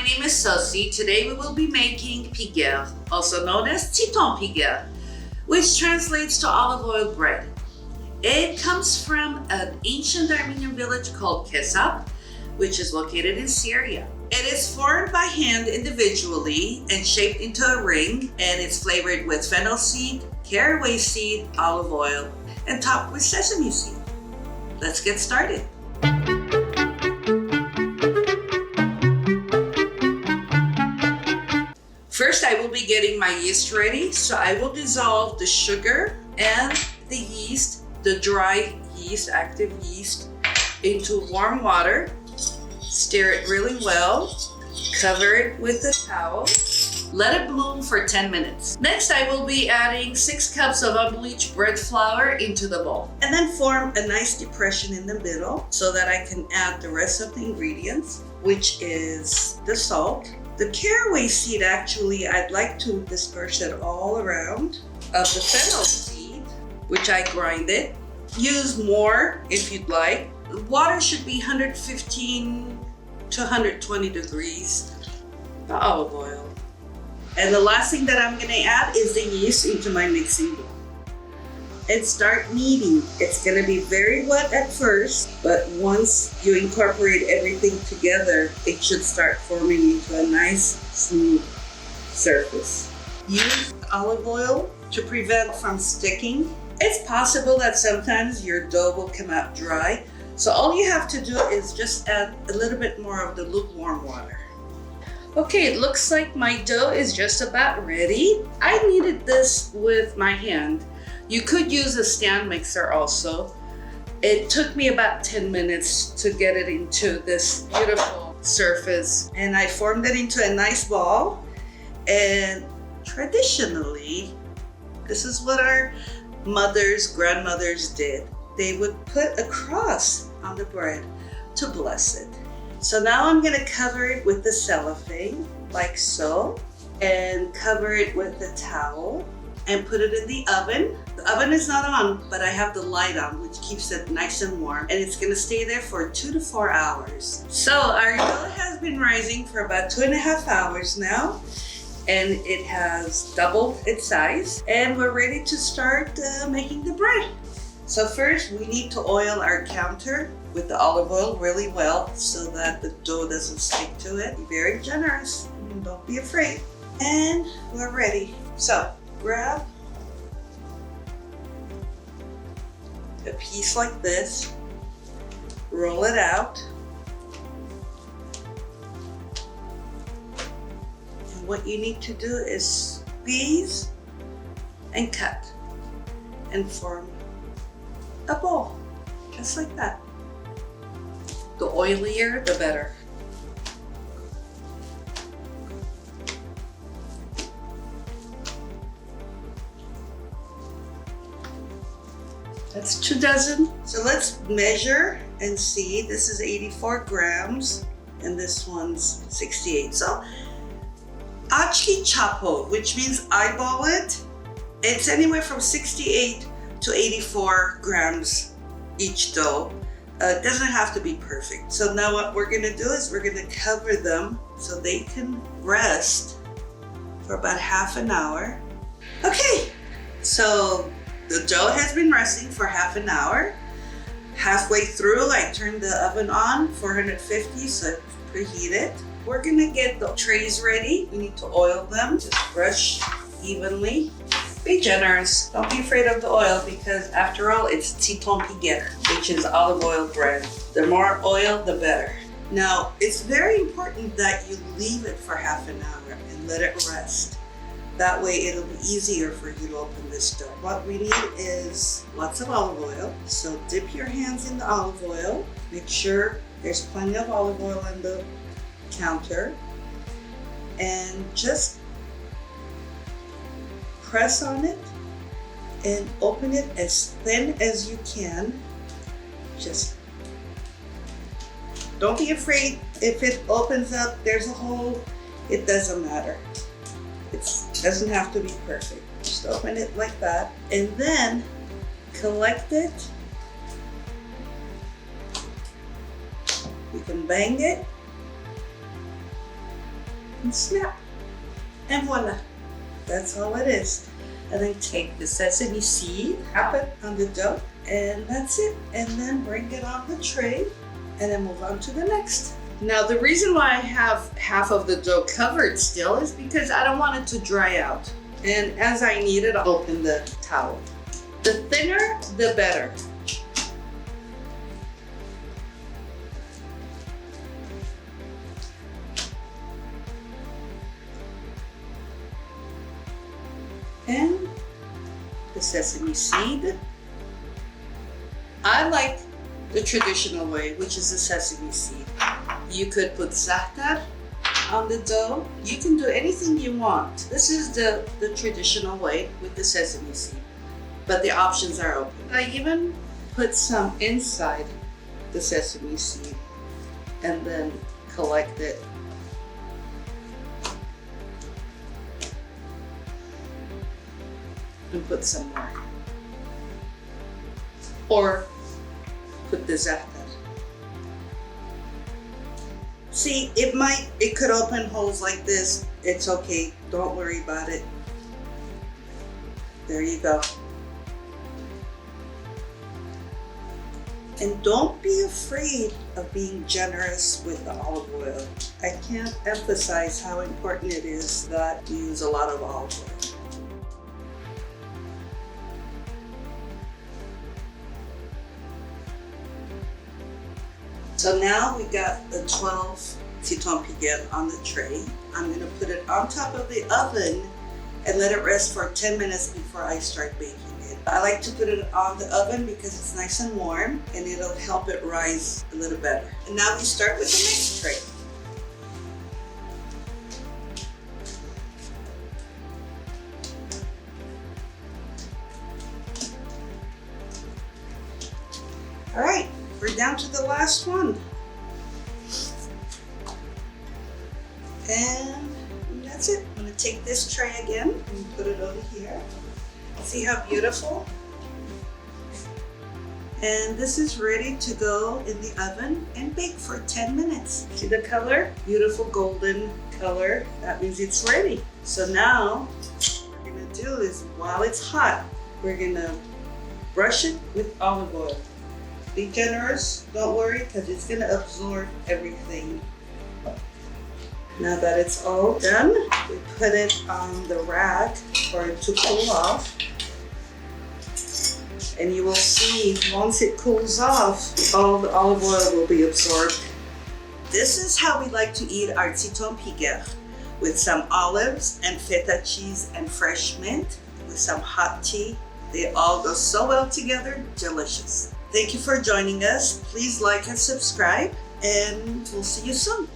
name is Sosi. Today we will be making Pigegh, also known as Tsiton Pigegh, which translates to olive oil bread. It comes from an ancient Armenian village called Kessab, which is located in Syria. It is formed by hand individually and shaped into a ring, and it's flavored with fennel seed, caraway seed, olive oil, and topped with sesame seed. Let's get started. First, I will be getting my yeast ready. So I will dissolve the sugar and the yeast, the dry yeast, active yeast, into warm water. Stir it really well. Cover it with a towel. Let it bloom for 10 minutes. Next, I will be adding 6 cups of unbleached bread flour into the bowl. And then form a nice depression in the middle so that I can add the rest of the ingredients, which is the salt. The caraway seed, actually, I'd like to disperse it all around. Of the fennel seed, which I grinded. Use more if you'd like. The water should be 115 to 120 degrees. The olive oil. And the last thing that I'm gonna add is the yeast into my mixing bowl. And start kneading. It's gonna be very wet at first, but once you incorporate everything together, it should start forming into a nice, smooth surface. Use olive oil to prevent from sticking. It's possible that sometimes your dough will come out dry, so all you have to do is just add a little bit more of the lukewarm water. Okay, it looks like my dough is just about ready. I kneaded this with my hand. You could use a stand mixer also. It took me about 10 minutes to get it into this beautiful surface. And I formed it into a nice ball. And traditionally, this is what our mothers, grandmothers did. They would put a cross on the bread to bless it. So now I'm gonna cover it with the cellophane, like so, and cover it with the towel and put it in the oven. The oven is not on, but I have the light on, which keeps it nice and warm, and it's gonna stay there for 2 to 4 hours. So our dough has been rising for about 2.5 hours now, and it has doubled its size, and we're ready to start making the bread. So first, we need to oil our counter with the olive oil really well so that the dough doesn't stick to it. Be very generous, and don't be afraid. And we're ready. So grab a piece like this, roll it out, and what you need to do is squeeze and cut and form a ball, just like that. The oilier, the better. That's 2 dozen. So let's measure and see. This is 84 grams and this one's 68. So Achki chapo, which means eyeball it. It's anywhere from 68 to 84 grams each dough. It doesn't have to be perfect. So now what we're gonna do is we're gonna cover them so they can rest for about half an hour. Okay, so the dough has been resting for half an hour. Halfway through, I turned the oven on, 450, so it's preheated. We're gonna get the trays ready. We need to oil them, just brush evenly. Be generous, don't be afraid of the oil because after all, it's Tsiton Pigegh, which is olive oil bread. The more oil, the better. Now, it's very important that you leave it for half an hour and let it rest. That way it'll be easier for you to open this dough. What we need is lots of olive oil. So dip your hands in the olive oil. Make sure there's plenty of olive oil on the counter. And just press on it and open it as thin as you can. Just don't be afraid if it opens up, there's a hole, it doesn't matter. It doesn't have to be perfect. Just open it like that and then collect it. You can bang it and snap. And voila, that's all it is. And then take the sesame seed, wrap it on the dough, and that's it. And then bring it on the tray, and then move on to the next. Now, the reason why I have half of the dough covered still is because I don't want it to dry out. And as I need it, I'll open the towel. The thinner, the better. And the sesame seed. I like the traditional way, which is the sesame seed. You could put za'atar on the dough. You can do anything you want. This is the traditional way with the sesame seed, but the options are open. I even put some inside the sesame seed and then collect it. And put some more. Or put the za'atar. See, it could open holes like this. It's okay, don't worry about it. There you go. And don't be afraid of being generous with the olive oil. I can't emphasize how important it is that you use a lot of olive oil. So now we got the 12 Tsiton Pigegh on the tray. I'm gonna put it on top of the oven and let it rest for 10 minutes before I start baking it. I like to put it on the oven because it's nice and warm and it'll help it rise a little better. And now we start with the next tray. All right. We're down to the last one. And that's it. I'm gonna take this tray again and put it over here. See how beautiful? And this is ready to go in the oven and bake for 10 minutes. See the color? Beautiful golden color. That means it's ready. So now what we're gonna do is, while it's hot, we're gonna brush it with olive oil. Be generous, don't worry, because it's gonna absorb everything. Now that it's all done, we put it on the rack for it to cool off. And you will see, once it cools off, all the olive oil will be absorbed. This is how we like to eat our Tsiton Pigegh, with some olives and feta cheese and fresh mint, with some hot tea. They all go so well together, delicious. Thank you for joining us. Please like and subscribe, and we'll see you soon.